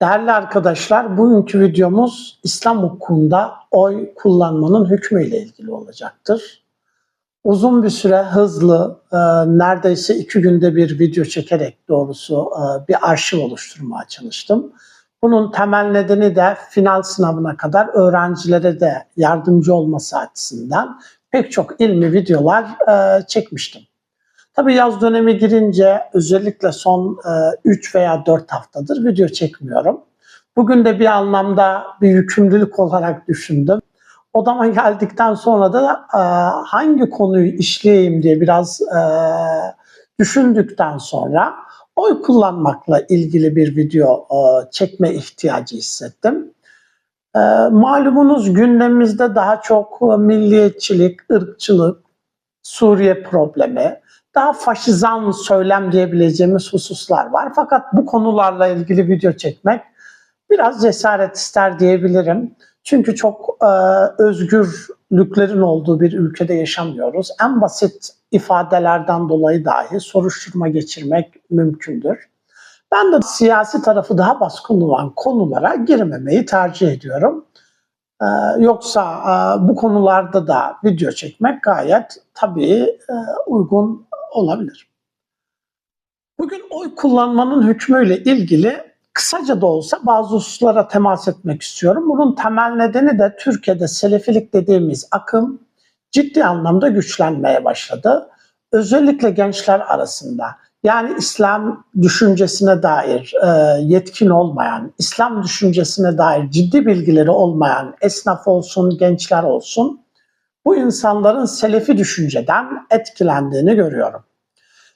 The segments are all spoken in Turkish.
Değerli arkadaşlar, bugünkü videomuz İslam hukukunda oy kullanmanın hükmü ile ilgili olacaktır. Uzun bir süre hızlı, neredeyse 2 günde bir video çekerek doğrusu bir arşiv oluşturmaya çalıştım. Bunun temel nedeni de final sınavına kadar öğrencilere de yardımcı olması açısından pek çok ilmi videolar çekmiştim. Tabii yaz dönemi girince özellikle son 3 veya 4 haftadır video çekmiyorum. Bugün de bir anlamda bir yükümlülük olarak düşündüm. Odama geldikten sonra da hangi konuyu işleyeyim diye biraz düşündükten sonra oy kullanmakla ilgili bir video çekme ihtiyacı hissettim. Malumunuz gündemimizde daha çok milliyetçilik, ırkçılık, Suriye problemi, daha faşizan söylem diyebileceğimiz hususlar var. Fakat bu konularla ilgili video çekmek biraz cesaret ister diyebilirim. Çünkü çok özgürlüklerin olduğu bir ülkede yaşamıyoruz. En basit ifadelerden dolayı dahi soruşturma geçirmek mümkündür. Ben de siyasi tarafı daha baskın olan konulara girmemeyi tercih ediyorum. Yoksa bu konularda da video çekmek gayet tabii uygun olabilir. Bugün oy kullanmanın hükmüyle ilgili kısaca da olsa bazı hususlara temas etmek istiyorum. Bunun temel nedeni de Türkiye'de Selefilik dediğimiz akım ciddi anlamda güçlenmeye başladı. Özellikle gençler arasında. Yani İslam düşüncesine dair yetkin olmayan, İslam düşüncesine dair ciddi bilgileri olmayan esnaf olsun, gençler olsun, bu insanların Selefi düşünceden etkilendiğini görüyorum.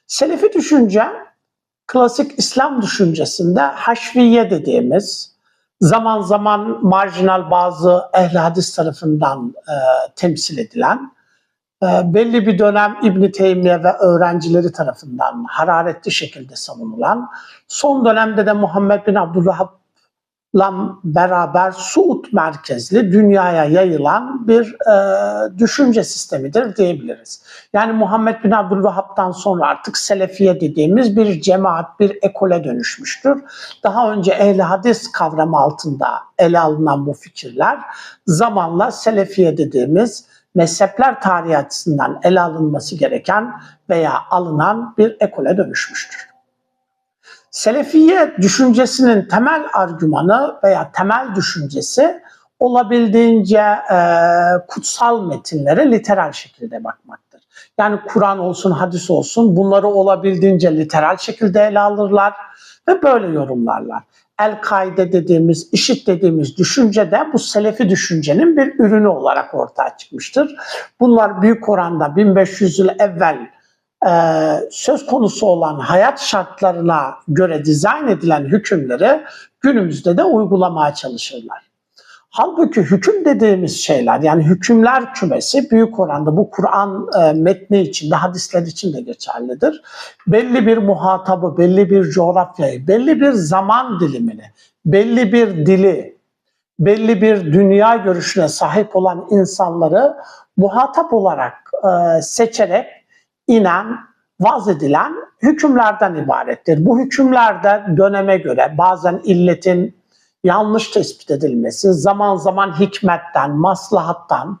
Selefi düşünce, klasik İslam düşüncesinde haşviye dediğimiz, zaman zaman marjinal bazı ehl-i hadis tarafından temsil edilen, belli bir dönem İbn Teymiye ve öğrencileri tarafından hararetli şekilde savunulan, son dönemde de Muhammed bin Abdülvehhab'la beraber Suud merkezli dünyaya yayılan bir düşünce sistemidir diyebiliriz. Yani Muhammed bin Abdülvehhab'dan sonra artık Selefiye dediğimiz bir cemaat, bir ekole dönüşmüştür. Daha önce ehl-i hadis kavramı altında ele alınan bu fikirler zamanla Selefiye dediğimiz mezhepler tarihi açısından ele alınması gereken veya alınan bir ekole dönüşmüştür. Selefiye düşüncesinin temel argümanı veya temel düşüncesi olabildiğince kutsal metinlere literal şekilde bakmaktır. Yani Kur'an olsun, hadis olsun bunları olabildiğince literal şekilde ele alırlar ve böyle yorumlarlar. El-Kaide dediğimiz, IŞİD dediğimiz düşünce de bu Selefi düşüncenin bir ürünü olarak ortaya çıkmıştır. Bunlar büyük oranda 1500 yıl evvel söz konusu olan hayat şartlarına göre dizayn edilen hükümleri günümüzde de uygulamaya çalışırlar. Halbuki hüküm dediğimiz şeyler, yani hükümler kümesi büyük oranda bu Kur'an metni içinde, hadisler için de geçerlidir. Belli bir muhatabı, belli bir coğrafyayı, belli bir zaman dilimini, belli bir dili, belli bir dünya görüşüne sahip olan insanları muhatap olarak seçerek inen, vaz edilen hükümlerden ibarettir. Bu hükümlerde döneme göre bazen illetin yanlış tespit edilmesi, zaman zaman hikmetten, maslahattan,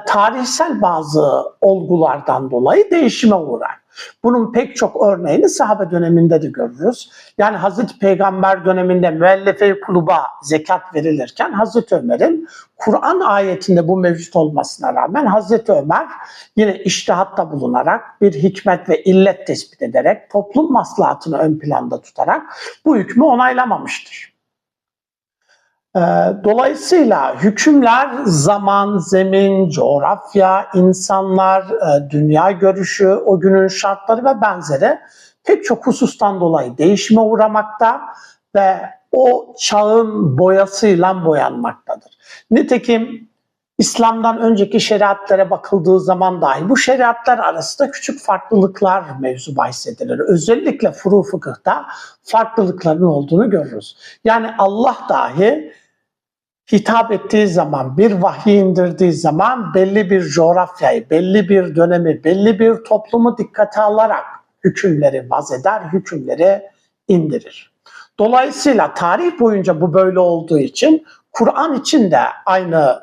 tarihsel bazı olgulardan dolayı değişime uğrar. Bunun pek çok örneğini sahabe döneminde de görürüz. Yani Hazreti Peygamber döneminde müellefe-i kuluba zekat verilirken Hazreti Ömer'in Kur'an ayetinde bu mevcut olmasına rağmen Hazreti Ömer yine içtihatta bulunarak bir hikmet ve illet tespit ederek toplum maslahatını ön planda tutarak bu hükmü onaylamamıştır. Dolayısıyla hükümler zaman, zemin, coğrafya, insanlar, dünya görüşü, o günün şartları ve benzeri pek çok husustan dolayı değişime uğramakta ve o çağın boyasıyla boyanmaktadır. Nitekim İslam'dan önceki şeriatlara bakıldığı zaman dahi bu şeriatlar arasında küçük farklılıklar mevzu bahis edilir. Özellikle furu fıkıhta farklılıkların olduğunu görürüz. Yani Allah dahi hitap ettiği zaman, bir vahiy indirdiği zaman belli bir coğrafyayı, belli bir dönemi, belli bir toplumu dikkate alarak hükümleri vaz eder, hükümleri indirir. Dolayısıyla tarih boyunca bu böyle olduğu için Kur'an için de aynı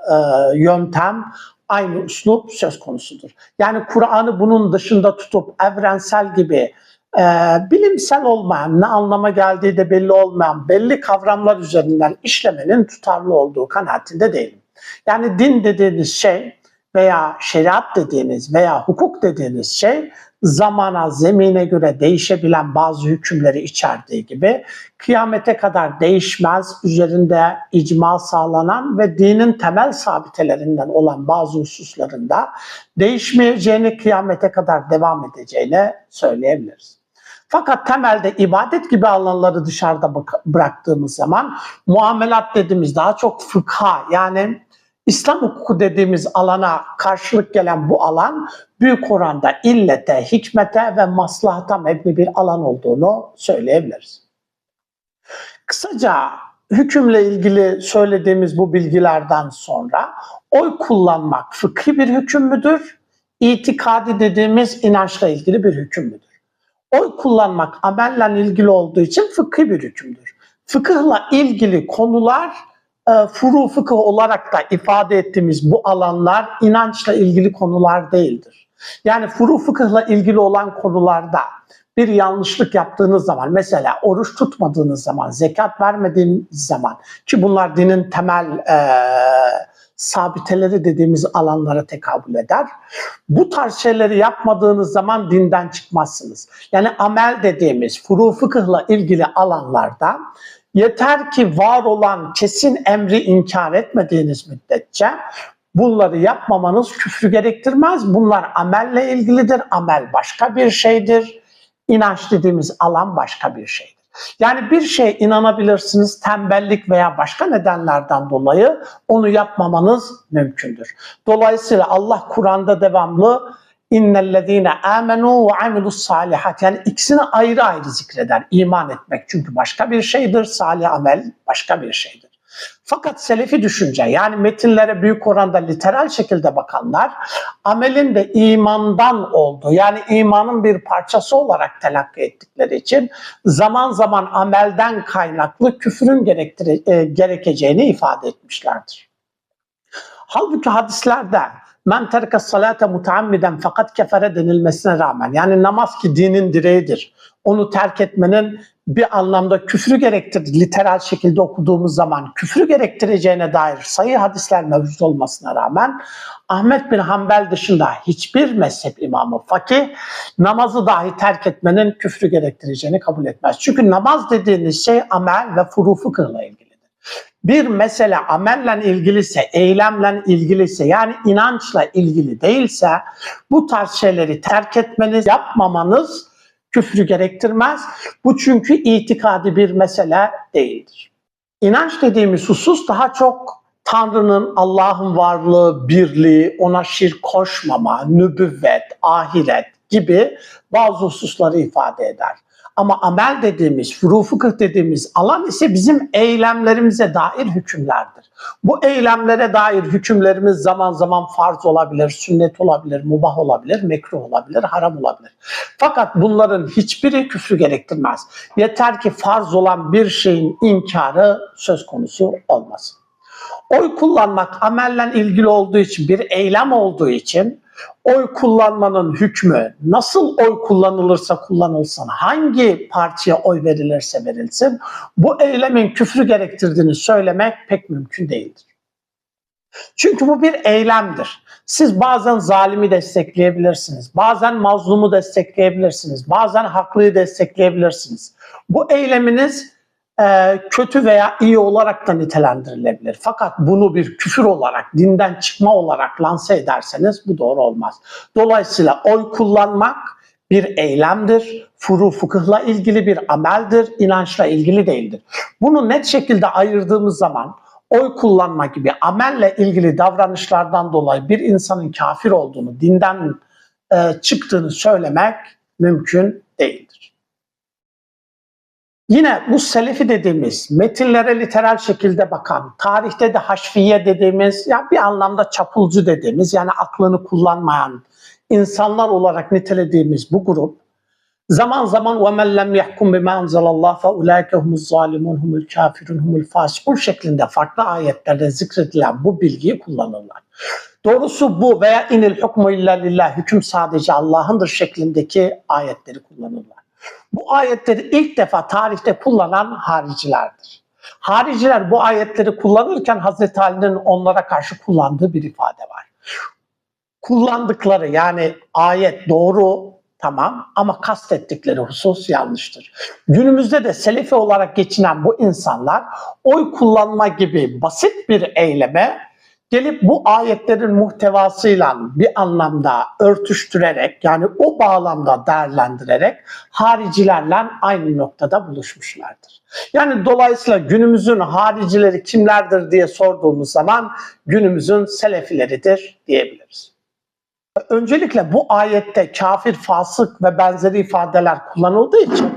yöntem, aynı üslup söz konusudur. Yani Kur'an'ı bunun dışında tutup evrensel gibi bilimsel olmayan, ne anlama geldiği de belli olmayan belli kavramlar üzerinden işlemenin tutarlı olduğu kanaatinde değilim. Yani din dediğiniz şey veya şeriat dediğiniz veya hukuk dediğiniz şey zamana, zemine göre değişebilen bazı hükümleri içerdiği gibi kıyamete kadar değişmez, üzerinde icma sağlanan ve dinin temel sabitelerinden olan bazı hususlarında değişmeyeceğini, kıyamete kadar devam edeceğini söyleyebiliriz. Fakat temelde ibadet gibi alanları dışarıda bıraktığımız zaman muamelat dediğimiz daha çok fıkha, yani İslam hukuku dediğimiz alana karşılık gelen bu alan büyük oranda illete, hikmete ve maslahata mebni bir alan olduğunu söyleyebiliriz. Kısaca hükümle ilgili söylediğimiz bu bilgilerden sonra oy kullanmak fıkhi bir hüküm müdür? İtikadi dediğimiz inançla ilgili bir hüküm müdür? Oy kullanmak amelle ilgili olduğu için fıkhi bir hükümdür. Fıkıhla ilgili konular furu fıkıh olarak da ifade ettiğimiz bu alanlar inançla ilgili konular değildir. Yani furu fıkıhla ilgili olan konularda bir yanlışlık yaptığınız zaman, mesela oruç tutmadığınız zaman, zekat vermediğiniz zaman, ki bunlar dinin temel sabiteleri dediğimiz alanlara tekabül eder. Bu tarz şeyleri yapmadığınız zaman dinden çıkmazsınız. Yani amel dediğimiz furu fıkıhla ilgili alanlarda yeter ki var olan kesin emri inkar etmediğiniz müddetçe bunları yapmamanız küfrü gerektirmez. Bunlar amelle ilgilidir. Amel başka bir şeydir. İnanç dediğimiz alan başka bir şeydir. Yani bir şeye inanabilirsiniz, tembellik veya başka nedenlerden dolayı onu yapmamanız mümkündür. Dolayısıyla Allah Kur'an'da devamlı İnnellezîne âmenû ve amilussâlihat, yani ikisini ayrı ayrı zikreder. İman etmek çünkü başka bir şeydir, salih amel başka bir şeydir. Fakat selefi düşünce, yani metinlere büyük oranda literal şekilde bakanlar, amelin de imandan olduğu, yani imanın bir parçası olarak telakki ettikleri için zaman zaman amelden kaynaklı küfrün gerekeceğini ifade etmişlerdir. Halbuki hadislerde men terke salate mutaammiden fakat kefere denilmesine rağmen, yani namaz ki dinin direğidir, onu terk etmenin bir anlamda küfrü gerektirir, literal şekilde okuduğumuz zaman küfrü gerektireceğine dair sayı hadisler mevcut olmasına rağmen Ahmet bin Hanbel dışında hiçbir mezhep imamı, fakih, namazı dahi terk etmenin küfrü gerektireceğini kabul etmez. Çünkü namaz dediğiniz şey amel ve furu fıkıhla ilgilidir. Bir mesele amelle ilgiliyse, eylemle ilgiliyse, yani inançla ilgili değilse bu tarz şeyleri terk etmeniz, yapmamanız küfrü gerektirmez. Bu çünkü itikadi bir mesele değildir. İnanç dediğimiz husus daha çok Tanrı'nın, Allah'ın varlığı, birliği, ona şirk koşmama, nübüvvet, ahiret gibi bazı hususları ifade eder. Ama amel dediğimiz, furu fıkıh dediğimiz alan ise bizim eylemlerimize dair hükümlerdir. Bu eylemlere dair hükümlerimiz zaman zaman farz olabilir, sünnet olabilir, mubah olabilir, mekruh olabilir, haram olabilir. Fakat bunların hiçbiri küfrü gerektirmez. Yeter ki farz olan bir şeyin inkarı söz konusu olmasın. Oy kullanmak amelle ilgili olduğu için, bir eylem olduğu için oy kullanmanın hükmü nasıl oy kullanılırsa kullanılsın, hangi partiye oy verilirse verilsin, bu eylemin küfrü gerektirdiğini söylemek pek mümkün değildir. Çünkü bu bir eylemdir. Siz bazen zalimi destekleyebilirsiniz, bazen mazlumu destekleyebilirsiniz, bazen haklıyı destekleyebilirsiniz. Bu eyleminiz kötü veya iyi olarak da nitelendirilebilir. Fakat bunu bir küfür olarak, dinden çıkma olarak lanse ederseniz bu doğru olmaz. Dolayısıyla oy kullanmak bir eylemdir, furu fıkıhla ilgili bir ameldir, inançla ilgili değildir. Bunu net şekilde ayırdığımız zaman oy kullanma gibi amelle ilgili davranışlardan dolayı bir insanın kafir olduğunu, dinden çıktığını söylemek mümkün değildir. Yine bu selefi dediğimiz, metinlere literal şekilde bakan, tarihte de haşfiye dediğimiz, yani bir anlamda çapulcu dediğimiz, yani aklını kullanmayan insanlar olarak nitelediğimiz bu grup, Zaman zaman وَمَنْ لَمْ يَحْكُمْ بِمَا أَنْزَلَ اللّٰهُ فَاُولَٰئِكَ هُمُ الظَّالِمُونَ هُمُ الْكَافِرُونَ هُمُ الْفَاسِقُونَ şeklinde farklı ayetlerde zikredilen bu bilgiyi kullanırlar. Doğrusu bu veya inil hukmu illa lillah, hüküm sadece Allah'ındır şeklindeki ayetleri kullanırlar. Bu ayetleri ilk defa tarihte kullanan haricilerdir. Hariciler bu ayetleri kullanırken Hazreti Ali'nin onlara karşı kullandığı bir ifade var. Kullandıkları yani ayet doğru, tamam, ama kastettikleri husus yanlıştır. Günümüzde de selefi olarak geçinen bu insanlar oy kullanma gibi basit bir eyleme gelip bu ayetlerin muhtevasıyla bir anlamda örtüştürerek, yani o bağlamda değerlendirerek haricilerle aynı noktada buluşmuşlardır. Yani dolayısıyla günümüzün haricileri kimlerdir diye sorduğumuz zaman günümüzün selefileridir diyebiliriz. Öncelikle bu ayette kafir, fasık ve benzeri ifadeler kullanıldığı için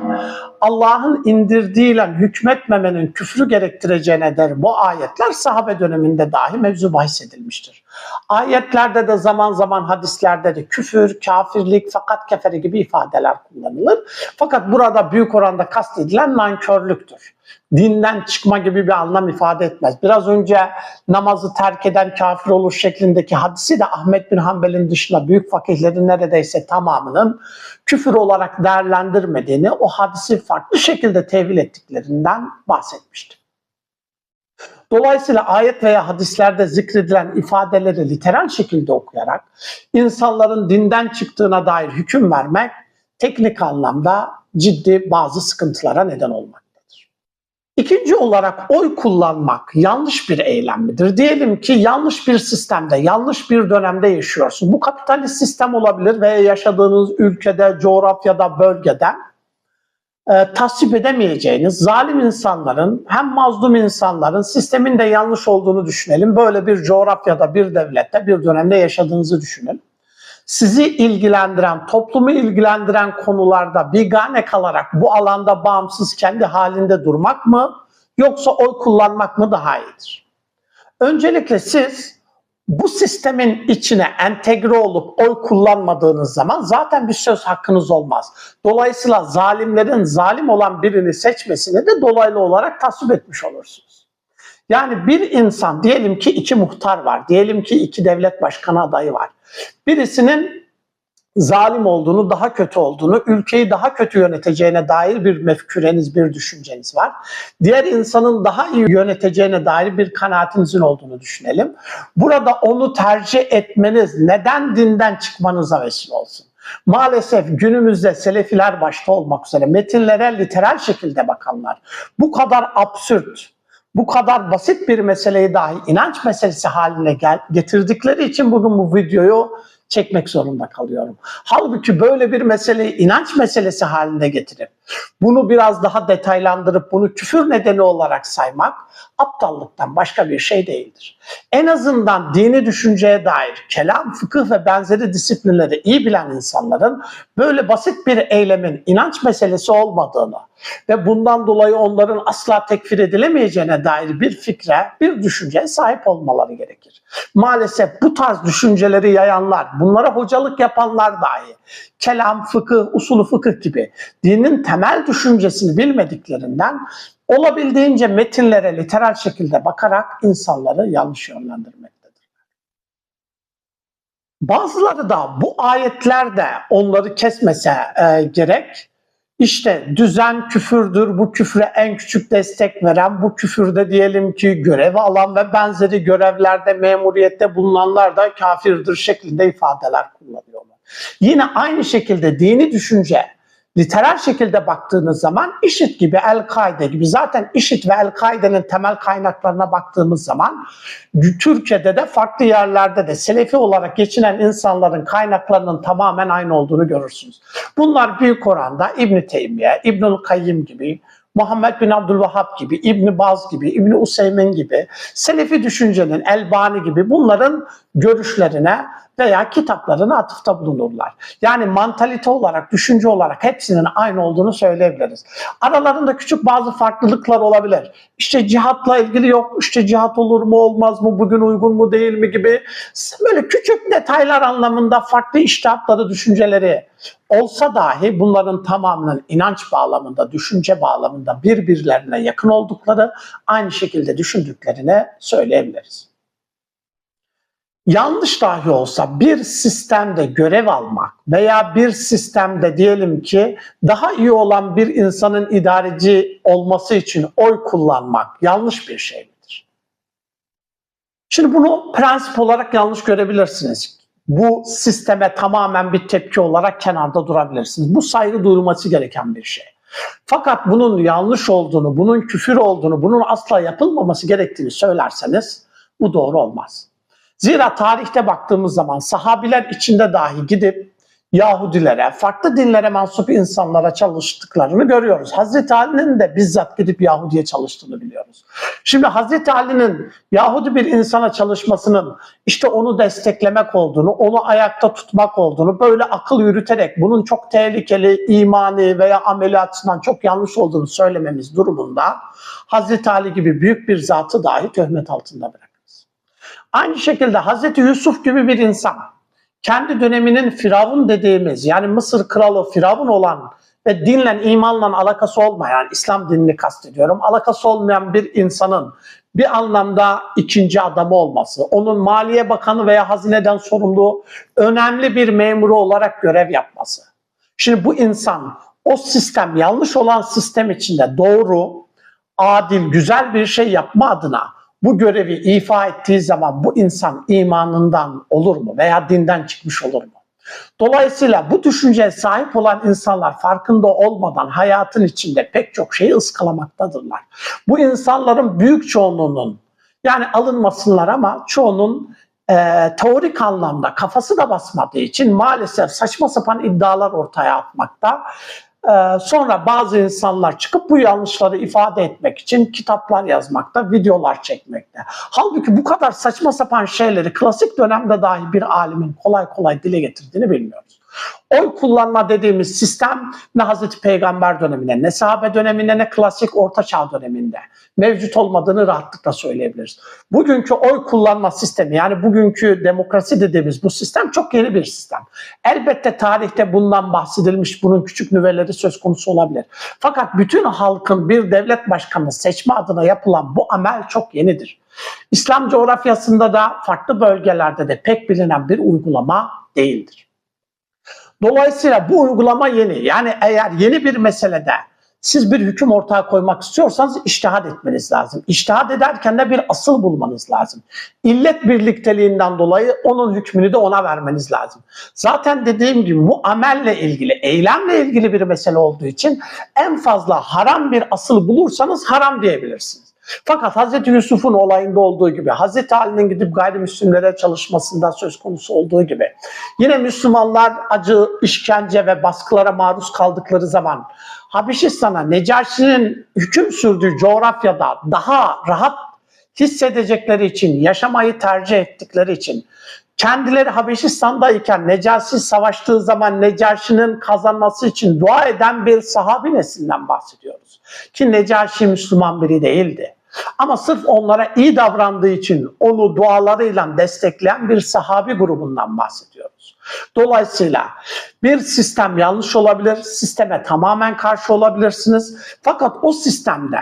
Allah'ın indirdiğiyle hükmetmemenin küfrü gerektireceğine der bu ayetler sahabe döneminde dahi mevzu bahis edilmiştir. Ayetlerde de zaman zaman hadislerde de küfür, kafirlik, fakat keferi gibi ifadeler kullanılır. Fakat burada büyük oranda kastedilen nankörlüktür. Dinden çıkma gibi bir anlam ifade etmez. Biraz önce namazı terk eden kafir olur şeklindeki hadisi de Ahmet bin Hanbel'in dışında büyük fakihlerin neredeyse tamamının küfür olarak değerlendirmediğini, o hadisi farklı şekilde tevil ettiklerinden bahsetmişti. Dolayısıyla ayet veya hadislerde zikredilen ifadeleri literal şekilde okuyarak insanların dinden çıktığına dair hüküm vermek teknik anlamda ciddi bazı sıkıntılara neden olmaktadır. İkinci olarak oy kullanmak yanlış bir eylem midir? Diyelim ki yanlış bir sistemde, yanlış bir dönemde yaşıyorsun. Bu kapitalist sistem olabilir veya yaşadığınız ülkede, coğrafyada, bölgede tasvip edemeyeceğiniz zalim insanların hem mazlum insanların sistemin de yanlış olduğunu düşünelim. Böyle bir coğrafyada, bir devlette, bir dönemde yaşadığınızı düşünün. Sizi ilgilendiren, toplumu ilgilendiren konularda bigane kalarak bu alanda bağımsız kendi halinde durmak mı yoksa oy kullanmak mı daha iyidir? Öncelikle siz bu sistemin içine entegre olup oy kullanmadığınız zaman zaten bir söz hakkınız olmaz. Dolayısıyla zalimlerin zalim olan birini seçmesini de dolaylı olarak tasvip etmiş olursunuz. Yani bir insan, diyelim ki iki muhtar var, diyelim ki iki devlet başkanı adayı var. Birisinin zalim olduğunu, daha kötü olduğunu, ülkeyi daha kötü yöneteceğine dair bir mefküreniz, bir düşünceniz var. Diğer insanın daha iyi yöneteceğine dair bir kanaatinizin olduğunu düşünelim. Burada onu tercih etmeniz neden dinden çıkmanıza vesile olsun? Maalesef günümüzde selefiler başta olmak üzere metinlere literal şekilde bakanlar bu kadar absürt, bu kadar basit bir meseleyi dahi inanç meselesi haline getirdikleri için bugün bu videoyu çekmek zorunda kalıyorum. Halbuki böyle bir meseleyi inanç meselesi haline getirip bunu biraz daha detaylandırıp bunu küfür nedeni olarak saymak aptallıktan başka bir şey değildir. En azından dini düşünceye dair kelam, fıkıh ve benzeri disiplinleri iyi bilen insanların böyle basit bir eylemin inanç meselesi olmadığını ve bundan dolayı onların asla tekfir edilemeyeceğine dair bir fikre, bir düşünceye sahip olmaları gerekir. Maalesef bu tarz düşünceleri yayanlar, bunlara hocalık yapanlar dahi kelam, fıkıh, usulü fıkıh gibi dinin temel düşüncesini bilmediklerinden olabildiğince metinlere literal şekilde bakarak insanları yanlış yönlendirmektedir. Bazıları da bu ayetlerde onları kesmese gerek, İşte düzen küfürdür, bu küfre en küçük destek veren, bu küfürde diyelim ki görev alan ve benzeri görevlerde, memuriyette bulunanlar da kafirdir şeklinde ifadeler kullanıyorlar. Yine aynı şekilde dini düşünce, literal şekilde baktığınız zaman IŞİD gibi, El-Kaide gibi, zaten IŞİD ve El-Kaide'nin temel kaynaklarına baktığımız zaman Türkiye'de de farklı yerlerde de Selefi olarak geçinen insanların kaynaklarının tamamen aynı olduğunu görürsünüz. Bunlar büyük oranda İbn-i Teymiye, İbnül Kayyim gibi, Muhammed bin Abdülvahhab gibi, İbn Baz gibi, İbn Useymin gibi, Selefi düşüncenin Elbani gibi bunların görüşlerine veya kitaplarına atıfta bulunurlar. Yani mantalite olarak, düşünce olarak hepsinin aynı olduğunu söyleyebiliriz. Aralarında küçük bazı farklılıklar olabilir. İşte cihatla ilgili yok, işte cihat olur mu olmaz mı, bugün uygun mu değil mi gibi böyle küçük detaylar anlamında farklı içtihatları, düşünceleri olsa dahi bunların tamamının inanç bağlamında, düşünce bağlamında birbirlerine yakın oldukları, aynı şekilde düşündüklerini söyleyebiliriz. Yanlış dahi olsa bir sistemde görev almak veya bir sistemde diyelim ki daha iyi olan bir insanın idareci olması için oy kullanmak yanlış bir şey midir? Şimdi bunu prensip olarak yanlış görebilirsiniz. Bu sisteme tamamen bir tepki olarak kenarda durabilirsiniz. Bu saygı duyulması gereken bir şey. Fakat bunun yanlış olduğunu, bunun küfür olduğunu, bunun asla yapılmaması gerektiğini söylerseniz bu doğru olmaz. Zira tarihte baktığımız zaman sahabiler içinde dahi gidip Yahudilere, farklı dinlere mensup insanlara çalıştıklarını görüyoruz. Hazreti Ali'nin de bizzat gidip Yahudi'ye çalıştığını biliyoruz. Şimdi Hazreti Ali'nin Yahudi bir insana çalışmasının işte onu desteklemek olduğunu, onu ayakta tutmak olduğunu, böyle akıl yürüterek bunun çok tehlikeli, imani veya ameli açısından çok yanlış olduğunu söylememiz durumunda Hazreti Ali gibi büyük bir zatı dahi töhmet altında bırakırız. Aynı şekilde Hazreti Yusuf gibi bir insan, kendi döneminin Firavun dediğimiz, yani Mısır kralı Firavun olan ve dinle, imanla alakası olmayan, İslam dinini kastediyorum, alakası olmayan bir insanın bir anlamda ikinci adamı olması, onun Maliye Bakanı veya hazineden sorumlu önemli bir memuru olarak görev yapması. Şimdi bu insan o sistem, yanlış olan sistem içinde doğru, adil, güzel bir şey yapma adına bu görevi ifa ettiği zaman bu insan imanından olur mu veya dinden çıkmış olur mu? Dolayısıyla bu düşünceye sahip olan insanlar farkında olmadan hayatın içinde pek çok şeyi ıskalamaktadırlar. Bu insanların büyük çoğunluğunun, yani alınmasınlar ama çoğunun teorik anlamda kafası da basmadığı için maalesef saçma sapan iddialar ortaya atmakta. Sonra bazı insanlar çıkıp bu yanlışları ifade etmek için kitaplar yazmakta, videolar çekmekte. Halbuki bu kadar saçma sapan şeyleri klasik dönemde dahi bir alimin kolay kolay dile getirdiğini bilmiyoruz. Oy kullanma dediğimiz sistem ne Hazreti Peygamber döneminde, ne sahabe döneminde, ne klasik Orta Çağ döneminde mevcut olmadığını rahatlıkla söyleyebiliriz. Bugünkü oy kullanma sistemi, yani bugünkü demokrasi dediğimiz bu sistem çok yeni bir sistem. Elbette tarihte bundan bahsedilmiş, bunun küçük nüveleri söz konusu olabilir. Fakat bütün halkın bir devlet başkanını seçme adına yapılan bu amel çok yenidir. İslam coğrafyasında da farklı bölgelerde de pek bilinen bir uygulama değildir. Dolayısıyla bu uygulama yeni. Yani eğer yeni bir meselede siz bir hüküm ortaya koymak istiyorsanız içtihat etmeniz lazım. İçtihat ederken de bir asıl bulmanız lazım. İllet birlikteliğinden dolayı onun hükmünü de ona vermeniz lazım. Zaten dediğim gibi bu amelle ilgili, eylemle ilgili bir mesele olduğu için en fazla haram bir asıl bulursanız haram diyebilirsiniz. Fakat Hazreti Yusuf'un olayında olduğu gibi, Hazreti Ali'nin gidip gayrimüslimlere çalışmasında söz konusu olduğu gibi, yine Müslümanlar acı, işkence ve baskılara maruz kaldıkları zaman Habeşistan'a, Necaşi'nin hüküm sürdüğü coğrafyada daha rahat hissedecekleri için, yaşamayı tercih ettikleri için, kendileri Habeşistan'dayken Necaşi savaştığı zaman Necaşi'nin kazanması için dua eden bir sahabi neslinden bahsediyoruz. Ki Necaşi Müslüman biri değildi. Ama sırf onlara iyi davrandığı için onu dualarıyla destekleyen bir sahabi grubundan bahsediyoruz. Dolayısıyla bir sistem yanlış olabilir, sisteme tamamen karşı olabilirsiniz. Fakat o sistemde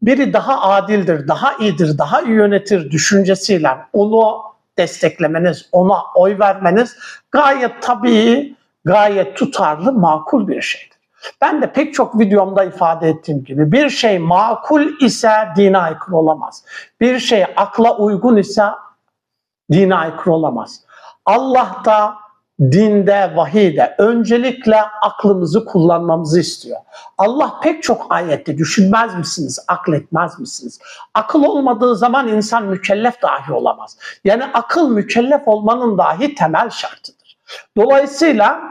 biri daha adildir, daha iyidir, daha iyi yönetir düşüncesiyle onu desteklemeniz, ona oy vermeniz gayet tabii, gayet tutarlı, makul bir şeydir. Ben de pek çok videomda ifade ettiğim gibi bir şey makul ise dine aykırı olamaz. Bir şey akla uygun ise dine aykırı olamaz. Allah da, dinde, vahiyde öncelikle aklımızı kullanmamızı istiyor. Allah pek çok ayette düşünmez misiniz, akletmez misiniz? Akıl olmadığı zaman insan mükellef dahi olamaz. Yani akıl mükellef olmanın dahi temel şartıdır. Dolayısıyla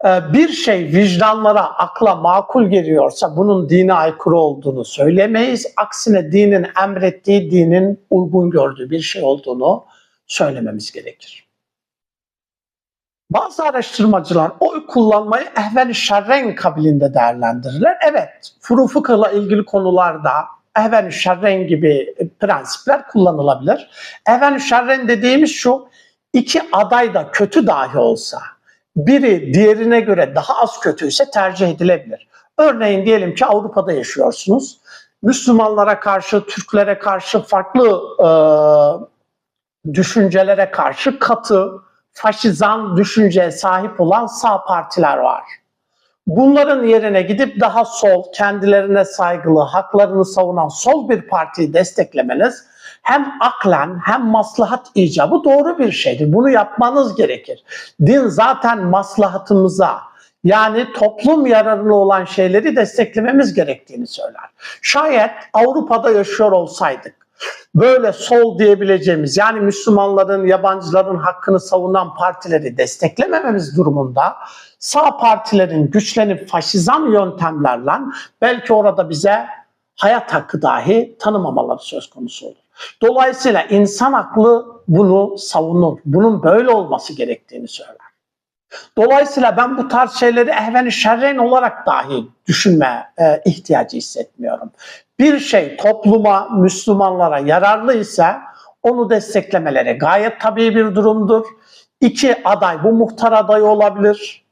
bir şey vicdanlara, akla makul geliyorsa bunun dine aykırı olduğunu söylemeyiz. Aksine dinin emrettiği, dinin uygun gördüğü bir şey olduğunu söylememiz gerekir. Bazı araştırmacılar oy kullanmayı ehven-i şerren kabilinde değerlendirirler. Evet, furu fıkıhla ilgili konularda ehven-i şerren gibi prensipler kullanılabilir. Ehven-i şerren dediğimiz şu, iki aday da kötü dahi olsa, biri diğerine göre daha az kötüyse tercih edilebilir. Örneğin diyelim ki Avrupa'da yaşıyorsunuz. Müslümanlara karşı, Türklere karşı farklı düşüncelere karşı katı, faşizan düşünceye sahip olan sağ partiler var. Bunların yerine gidip daha sol, kendilerine saygılı, haklarını savunan sol bir partiyi desteklemeniz hem aklen hem maslahat icabı doğru bir şeydir. Bunu yapmanız gerekir. Din zaten maslahatımıza, yani toplum yararına olan şeyleri desteklememiz gerektiğini söyler. Şayet Avrupa'da yaşıyor olsaydık, böyle sol diyebileceğimiz, yani Müslümanların, yabancıların hakkını savunan partileri desteklemememiz durumunda sağ partilerin güçlenip faşizan yöntemlerle belki orada bize hayat hakkı dahi tanımamaları söz konusu olur. Dolayısıyla insan aklı bunu savunur. Bunun böyle olması gerektiğini söyler. Dolayısıyla ben bu tarz şeyleri ehven-i şerren olarak dahi düşünme ihtiyacı hissetmiyorum. Bir şey topluma, Müslümanlara yararlı ise onu desteklemeleri gayet tabii bir durumdur. İki aday, bu muhtar adayı olabilir.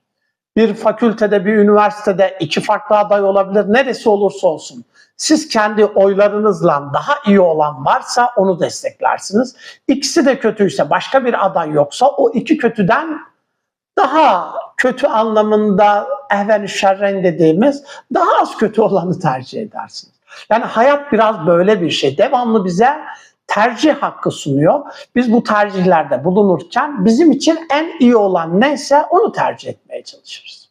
Bir fakültede, bir üniversitede iki farklı aday olabilir. Neresi olursa olsun. Siz kendi oylarınızla daha iyi olan varsa onu desteklersiniz. İkisi de kötüyse, başka bir aday yoksa o iki kötüden daha kötü anlamında ehven-i şerren dediğimiz daha az kötü olanı tercih edersiniz. Yani hayat biraz böyle bir şey. Devamlı bize tercih hakkı sunuyor. Biz bu tercihlerde bulunurken bizim için en iyi olan neyse onu tercih etmeye çalışırız.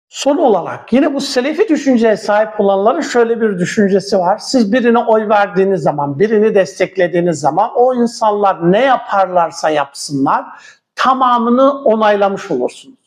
Son olarak yine bu selefi düşünceye sahip olanların şöyle bir düşüncesi var. Siz birine oy verdiğiniz zaman, birini desteklediğiniz zaman o insanlar ne yaparlarsa yapsınlar tamamını onaylamış olursunuz.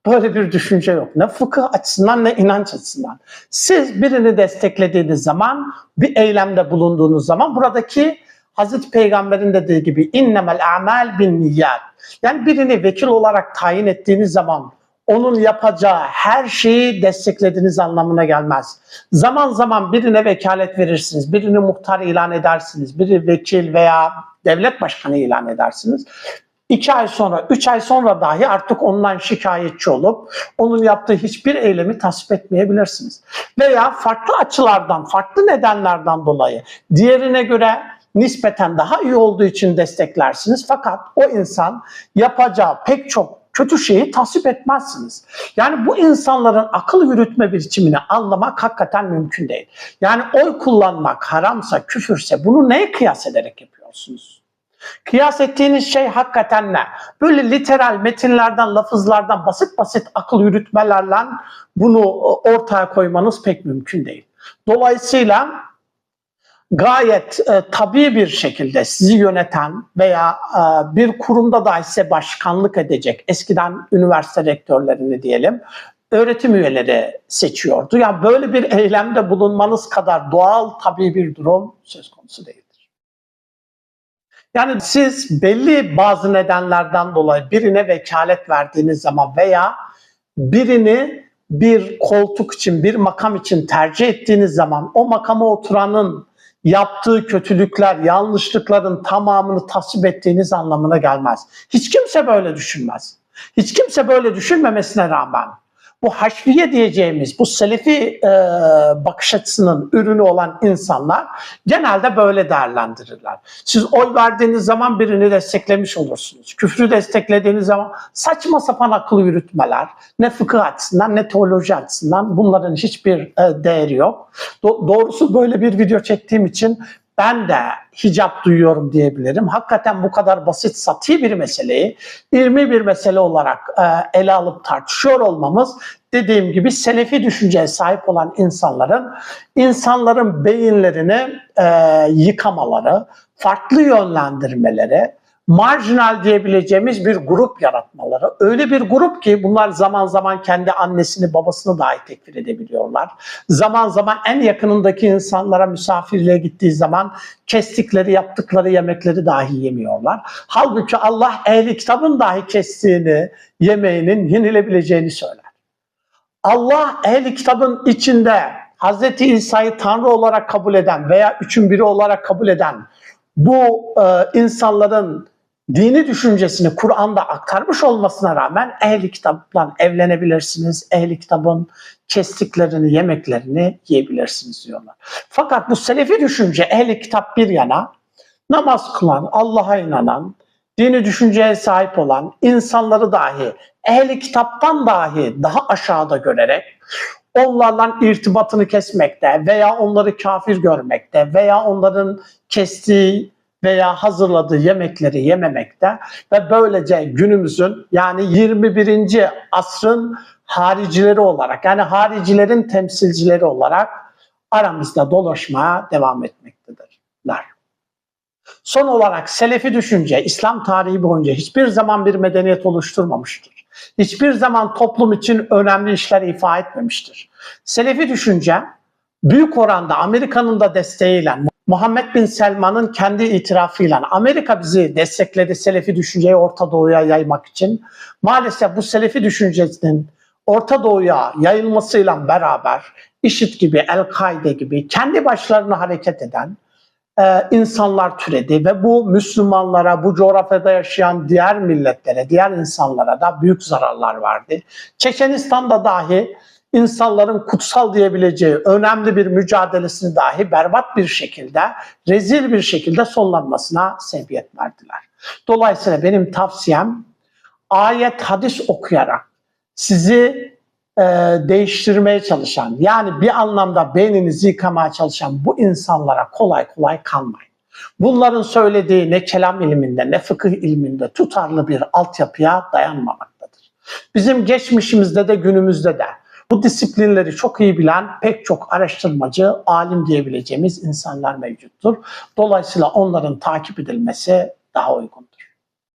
Böyle bir düşünce yok. Ne fıkıh açısından ne inanç açısından. Siz birini desteklediğiniz zaman, bir eylemde bulunduğunuz zaman buradaki Hazreti Peygamber'in dediği gibi innemel a'mal bin niyyat. Yani birini vekil olarak tayin ettiğiniz zaman onun yapacağı her şeyi desteklediğiniz anlamına gelmez. Zaman zaman birine vekalet verirsiniz, birini muhtar ilan edersiniz, biri vekil veya devlet başkanı ilan edersiniz. 2 ay sonra, 3 ay sonra dahi artık ondan şikayetçi olup onun yaptığı hiçbir eylemi tasvip etmeyebilirsiniz. Veya farklı açılardan, farklı nedenlerden dolayı diğerine göre nispeten daha iyi olduğu için desteklersiniz. Fakat o insan yapacağı pek çok kötü şeyi tasvip etmezsiniz. Yani bu insanların akıl yürütme biçimini anlamak hakikaten mümkün değil. Yani oy kullanmak haramsa, küfürse bunu neye kıyas ederek yapıyorsunuz? Kıyas ettiğiniz şey hakikaten ne? Böyle literal metinlerden, lafızlardan, basit basit akıl yürütmelerle bunu ortaya koymanız pek mümkün değil. Dolayısıyla gayet tabii bir şekilde sizi yöneten veya bir kurumda dahi size başkanlık edecek, eskiden üniversite rektörlerini diyelim, öğretim üyeleri seçiyordu. Yani böyle bir eylemde bulunmanız kadar doğal, tabii bir durum söz konusu değildir. Yani siz belli bazı nedenlerden dolayı birine vekalet verdiğiniz zaman veya birini bir koltuk için, bir makam için tercih ettiğiniz zaman o makama oturanın yaptığı kötülükler, yanlışlıkların tamamını tasvip ettiğiniz anlamına gelmez. Hiç kimse böyle düşünmez. Hiç kimse böyle düşünmemesine rağmen bu haşviye diyeceğimiz, bu selefi bakış açısının ürünü olan insanlar genelde böyle değerlendirirler. Siz oy verdiğiniz zaman birini desteklemiş olursunuz. Küfrü desteklediğiniz zaman saçma sapan akıl yürütmeler, ne fıkıh açısından ne teoloji açısından bunların hiçbir değeri yok. Doğrusu böyle bir video çektiğim için ben de hicap duyuyorum diyebilirim. Hakikaten bu kadar basit, sati bir meseleyi ilmi bir mesele olarak ele alıp tartışıyor olmamız, dediğim gibi selefi düşünceye sahip olan insanların beyinlerini yıkamaları, farklı yönlendirmeleri, marjinal diyebileceğimiz bir grup yaratmaları. Öyle bir grup ki bunlar zaman zaman kendi annesini babasını dahi tekfir edebiliyorlar. Zaman zaman en yakınındaki insanlara misafirliğe gittiği zaman kestikleri yaptıkları yemekleri dahi yemiyorlar. Halbuki Allah ehli kitabın dahi kestiğini, yemeğinin yenilebileceğini söyler. Allah ehli kitabın içinde Hz. İsa'yı Tanrı olarak kabul eden veya üçün biri olarak kabul eden bu insanların dini düşüncesini Kur'an'da aktarmış olmasına rağmen ehli kitapla evlenebilirsiniz, ehli kitabın kestiklerini, yemeklerini yiyebilirsiniz diyorlar. Fakat bu selefi düşünce ehli kitap bir yana, namaz kılan, Allah'a inanan, dini düşünceye sahip olan insanları dahi ehli kitaptan dahi daha aşağıda görerek onlarla irtibatını kesmekte veya onları kafir görmekte veya onların kestiği veya hazırladığı yemekleri yememekte ve böylece günümüzün yani 21. asrın haricileri olarak yani haricilerin temsilcileri olarak aramızda dolaşmaya devam etmektedirler. Son olarak selefi düşünce İslam tarihi boyunca hiçbir zaman bir medeniyet oluşturmamıştır. Hiçbir zaman toplum için önemli işler ifa etmemiştir. Selefi düşünce büyük oranda Amerika'nın da desteğiyle, Muhammed Bin Selman'ın kendi itirafıyla Amerika bizi destekledi Selefi düşünceyi Orta Doğu'ya yaymak için. Maalesef bu Selefi düşüncenin Orta Doğu'ya yayılmasıyla beraber IŞİD gibi, El-Kaide gibi kendi başlarına hareket eden insanlar türedi ve bu Müslümanlara, bu coğrafyada yaşayan diğer milletlere, diğer insanlara da büyük zararlar verdi. Çeçenistan'da dahi insanların kutsal diyebileceği önemli bir mücadelesini dahi berbat bir şekilde, rezil bir şekilde sonlanmasına sebebiyet verdiler. Dolayısıyla benim tavsiyem ayet, hadis okuyarak sizi değiştirmeye çalışan, yani bir anlamda beyninizi yıkamaya çalışan bu insanlara kolay kolay kanmayın. Bunların söylediği ne kelam ilminde ne fıkıh ilminde tutarlı bir altyapıya dayanmamaktadır. Bizim geçmişimizde de günümüzde de bu disiplinleri çok iyi bilen pek çok araştırmacı, alim diyebileceğimiz insanlar mevcuttur. Dolayısıyla onların takip edilmesi daha uygun.